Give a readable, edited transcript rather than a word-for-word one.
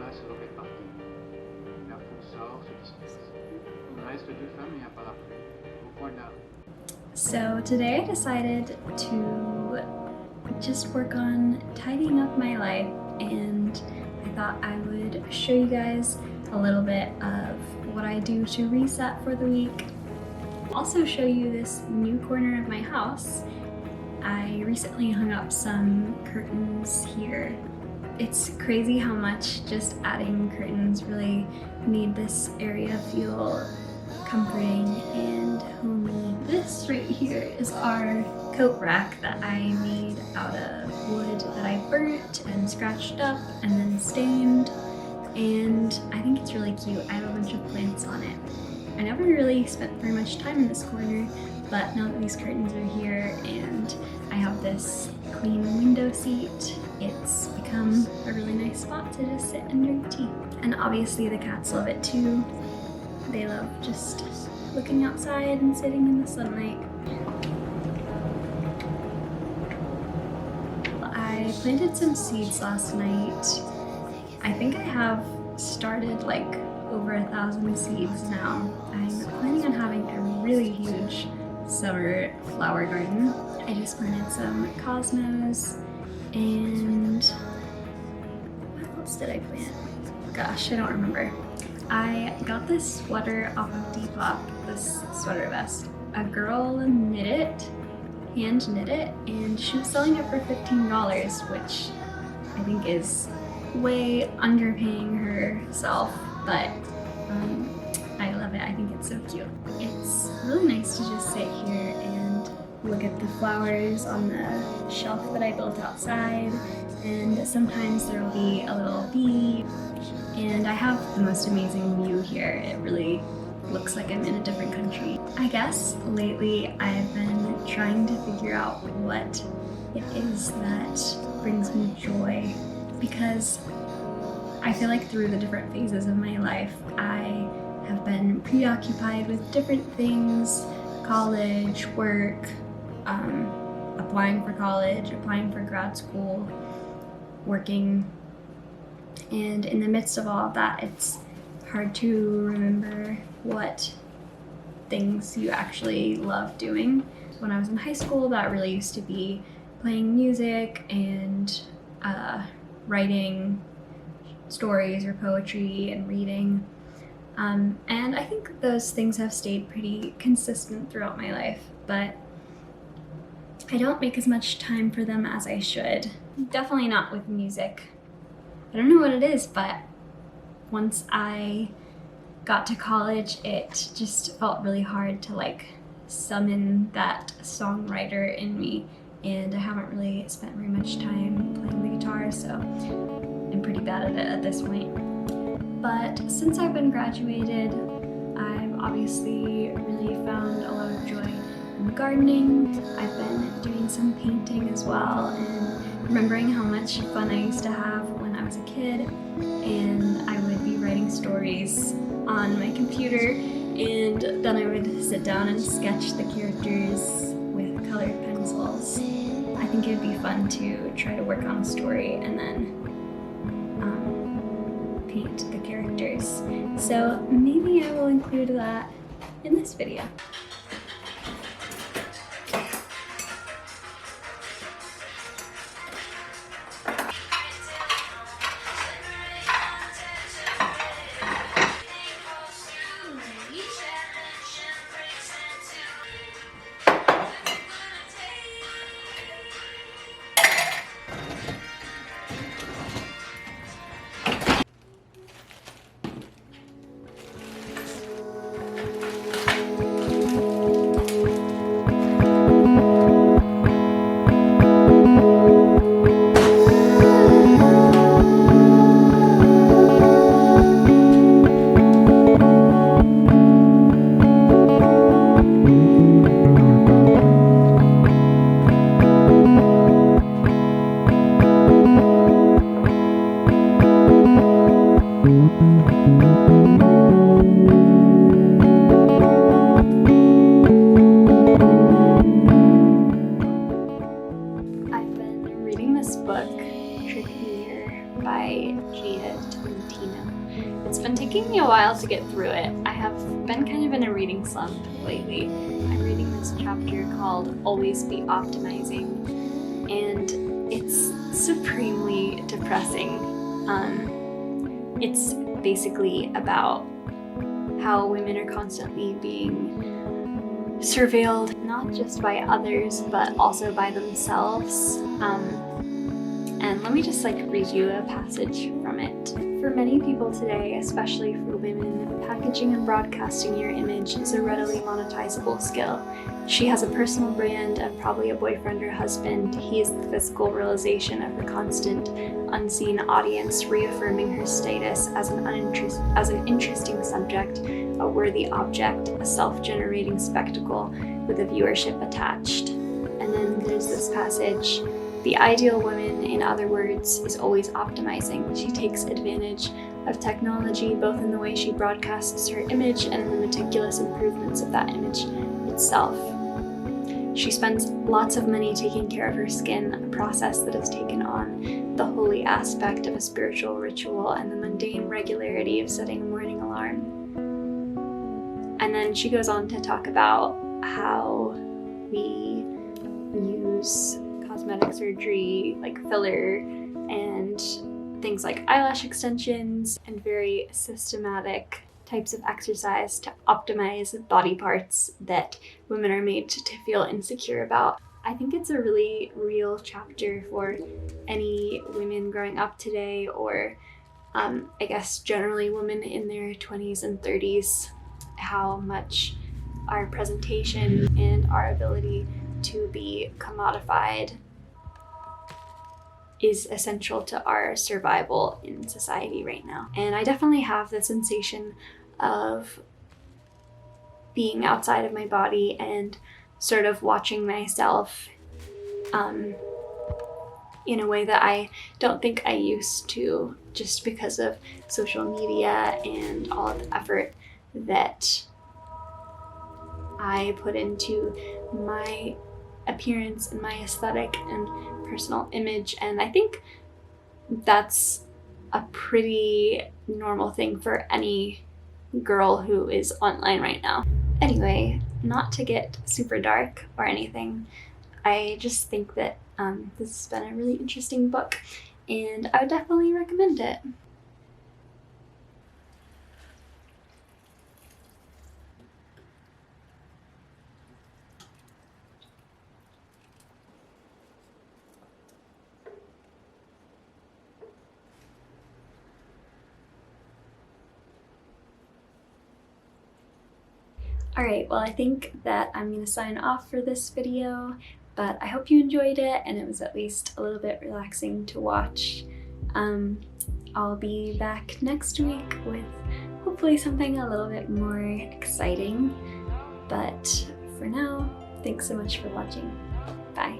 place sur le parking. La foule sort, se disperse. Il reste deux femmes et un parapluie au coin de la rue. So today I decided to just work on tidying up my life, and I thought I would show you guys a little bit of what I do to reset for the week. Also show you this new corner of my house. I recently hung up some curtains here. It's crazy how much just adding curtains really made this area feel comforting and homey. This right here is our coat rack that I made out of wood that I burnt and scratched up and then stained, and I think it's really cute. I have a bunch of plants on it. I never really spent very much time in this corner, but now that these curtains are here and I have this clean window seat, it's become a really nice spot to just sit and drink tea. And obviously the cats love it too. They love just looking outside and sitting in the sunlight. I planted some seeds last night. I think I have started like over 1,000 seeds now. I'm planning on having a really huge summer flower garden. I just planted some cosmos, and what else did I plant? Gosh, I don't remember. I got this sweater off of Depop, this sweater vest. A girl knit it, hand knit it, and she was selling it for $15, which I think is way underpaying herself, but I love it. I think it's so cute. It's really nice to just sit here and look at the flowers on the shelf that I built outside, and sometimes there will be a little bee, and I have the most amazing view here. It really looks like I'm in a different country. I guess lately I've been trying to figure out what it is that brings me joy, because I feel like through the different phases of my life, I have been preoccupied with different things: college, work, applying for college, applying for grad school, working. And in the midst of all of that, it's hard to remember what things you actually love doing. When I was in high school, that really used to be playing music and writing stories or poetry and reading. And I think those things have stayed pretty consistent throughout my life, but I don't make as much time for them as I should. Definitely not with music. I don't know what it is, but once I got to college, it just felt really hard to like summon that songwriter in me, and I haven't really spent very much time playing the guitar, so I'm pretty bad at it at this point. But since I've been graduated, I've obviously really found a lot of joy in gardening. I've been doing some painting as well, and remembering how much fun I used to have when I was a kid, and I would be writing stories on my computer, and then I would sit down and sketch the characters with colored pencils. I think it would be fun to try to work on a story and then paint the characters. So maybe I will include that in this video. by Gia Tolentino. It's been taking me a while to get through it. I have been kind of in a reading slump lately. I'm reading this chapter called Always Be Optimizing, and it's supremely depressing. It's basically about how women are constantly being surveilled, not just by others, but also by themselves. And let me just read you a passage from it. For many people today, especially for women, packaging and broadcasting your image is a readily monetizable skill. She has a personal brand and probably a boyfriend or husband. He is the physical realization of the constant, unseen audience reaffirming her status as an interesting subject, a worthy object, a self-generating spectacle with a viewership attached. And then there's this passage. The ideal woman, in other words, is always optimizing. She takes advantage of technology both in the way she broadcasts her image and in the meticulous improvements of that image itself. She spends lots of money taking care of her skin, a process that has taken on the holy aspect of a spiritual ritual and the mundane regularity of setting a morning alarm. And then she goes on to talk about how we use cosmetic surgery, like filler, and things like eyelash extensions, and very systematic types of exercise to optimize body parts that women are made to feel insecure about. I think it's a really real chapter for any women growing up today, or I guess generally women in their 20s and 30s, how much our presentation and our ability to be commodified is essential to our survival in society right now. And I definitely have the sensation of being outside of my body and sort of watching myself in a way that I don't think I used to, just because of social media and all of the effort that I put into my appearance and my aesthetic and personal image. And I think that's a pretty normal thing for any girl who is online right now. Anyway, not to get super dark or anything, I just think that this has been a really interesting book, and I would definitely recommend it. Alright, well, I think that I'm going to sign off for this video, but I hope you enjoyed it and it was at least a little bit relaxing to watch. I'll be back next week with hopefully something a little bit more exciting, but for now, thanks so much for watching. Bye.